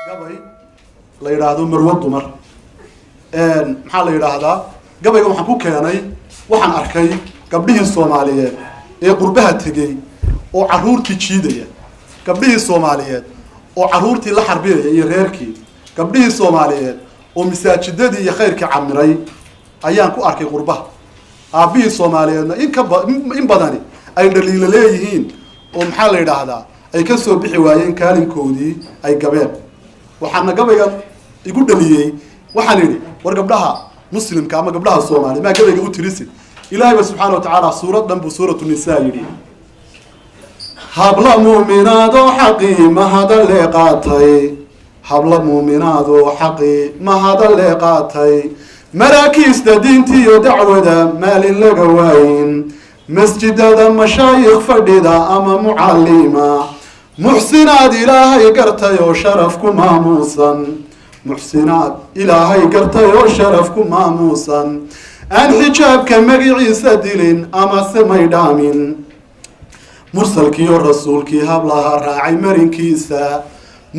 قبي لا يرادو مرود دمر محل يراهدا قبي waxaan ku keenay waxaan arkay gabdhihii Soomaaliyeed ee qurbaha tagay oo caruurtii jiidaya gabdhihii Soomaaliyeed oo caruurtii la xarbiyay iyo reerkii gabdhihii Soomaaliyeed oo masaajidadii iyo khayrka camiray ayaan ku arkay qurbaha aabihii Soomaaliyeedna in badani ay dhaliil leeyihiin oo maxaa la yiraahdaa ay ka soo bixi waayeen kaalinkoodii ay gabeen waxaana gabayga igu dhaliyay waxaan yiri war gabdhaha muslimka ama gabdhaha Soomaali ma gabayga u tirisid ilaahay subhanahu wa ta'ala suuradan bu suuratu nisaa yiri habla mu'minaado xaqi ma hada liqaatay habla mu'minaado xaqi ma hada liqaatay marakiista diintii iyo dacwada maalin laga waayin masjidada mashaayikh fadhida ama muallima muxsinaad ilaahay gartay oo sharaf ku maamuusan muxsinaad ilaahay gartay oo sharaf ku maamuusan aan xijaabka magaciisa dilin ama samay dhaamin mursalkii oo rasuulkii hablaha raacay marinkiisa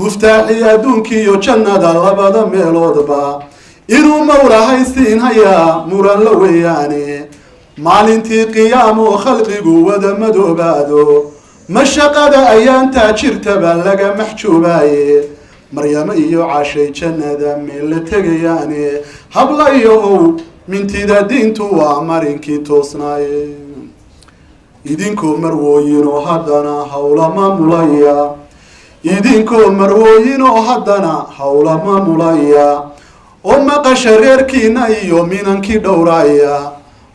muftaaxi adduunkii iyo jannada labada meeloodba inuu mawlahay siin hayaa muran la weeyaane maalintii qiyaamo khalqigu wada madoobaado mashaqada ayaan taajirtaba laga maxjuubaaye maryama iyo caashay jannada meel la tegayaane habla iyo mintida diintu waa marinkii toosnaaye idinkoo marwooyinoo haddana hawla maamulaya idinkoo marwooyinoo haddana hawla maamulaya oo maqasha reerkiina iyo minankii dhowraaya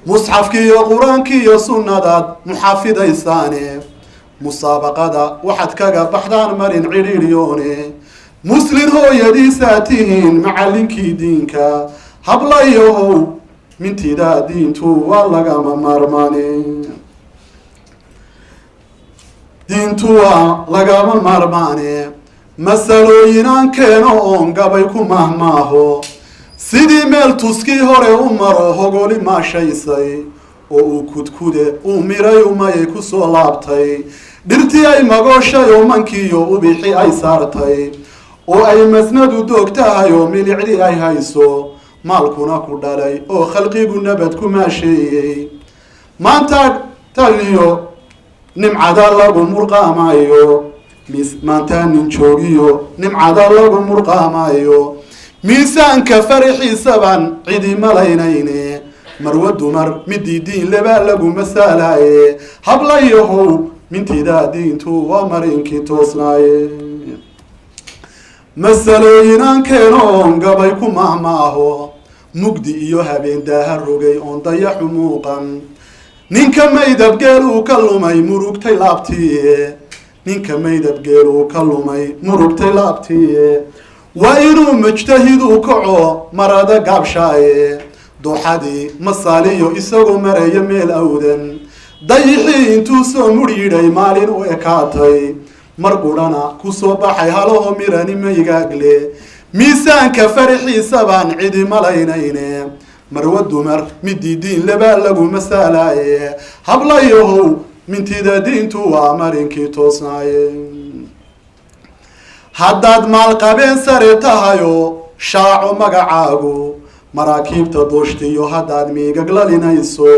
musxafkii iyo qur-aankii iyo sunnadaad muxaafidaysaane musaabaqada waxaad kaga baxdaan marin cidhiidhiyoone muslin hooyadiisaa tihiin macallinkii diinka habla iyohow mintidaa diintu waa lagama maarmaane diintu waa lagama maarmaane masalooyinaan keeno oon gabay ku mahmaaho sidii meel tuskii hore u maro hogoli maashaysay oo uu kudkude uu miray umayay ku soo laabtay dhirtii ay magooshay oo mankiiyo ubixi ay saartay oo ay masnadu doogtahay oo milicdii ay hayso maalkuna ku dhalay oo khalqigu nabad ku maasheeyey maanta taliyo nimcada lagu murqaamayo maanta nin joogiyo nimcada lagu murqaamayo miisaanka farixiisa baan cidi malaynayne marwa dumar midii diin laba lagu masaalaaye habla iyohow mintidaa diintu waa marinkii toosnaaye masalooyinaan keeno oon gabay ku mahmaaho mugdi iyo habeen daaha rogay oon dayaxu muuqan ninka maydabgeel uu ka lumay murugtay laabtiye ninka maydabgeel uu ka lumay murugtay laabtiye waa inuu mujtahid u kaco marada gaabshaaye dooxadii masaaliyo isagoo maraya meel awdan dayixii intuu soo mudhiidhay maalin u ekaatay mar gudhana ku soo baxay halaho mirani maygaagle miisaanka farixiisa baan cidi malaynayne marwa dumar midii diin laba lagu masaalaaye habla iyohow mintida diintu waa marinkii toosnaaye haddaad maalqabeen sare tahayo shaaco magacaagu maraakiibta dooshtiyo haddaad miigaglalinayso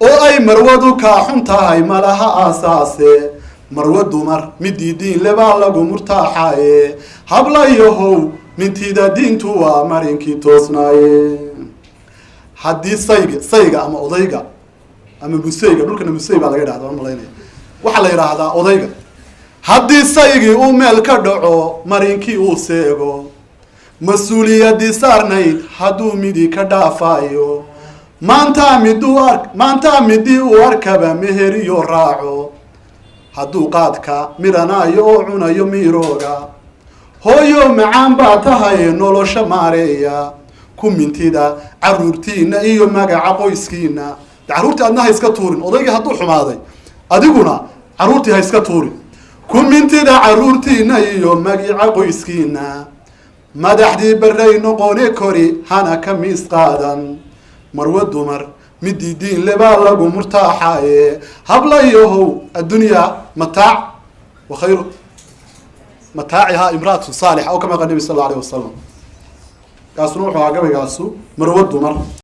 oo ay marwadu kaa xun tahay malaha aasaase marwa dumar midii diin laba lagu murtaaxaaye habla iyohow mintida diintu waa marinkii toosnaaye haddii sayga ama odayga ama musayga dhulkana musay baa laga yidhahdaa malaynaya waxaa la yidhaahdaa odayga haddii saygii uu meel ka dhaco marinkii uu seego mas-uuliyadii saarnayd hadduu midi ka dhaafaayo maanta midii uu arkaba meheriyo raaco hadduu qaadka miranaayo oo cunayo miirooga hooyo macaan baa tahay nolosha maareeya ku mintida caruurtiina iyo magaca qoyskiina caruurtii adna ha iska tuurin odaygii hadduu xumaaday adiguna caruurtii ha iska tuurin ku mintida caruurtiina iyo magaca qoyskiina madaxdii baray noqone kori hana ka miis qaadan marwa dumar midii diin laba lagu murtaaxaaye habla iyohow addunya mataac wa khayru متاعها امرأة صالحة أو كما قال النبي صلى الله عليه وسلم قاسوا نوحوا عقبي قاسوا مرود مر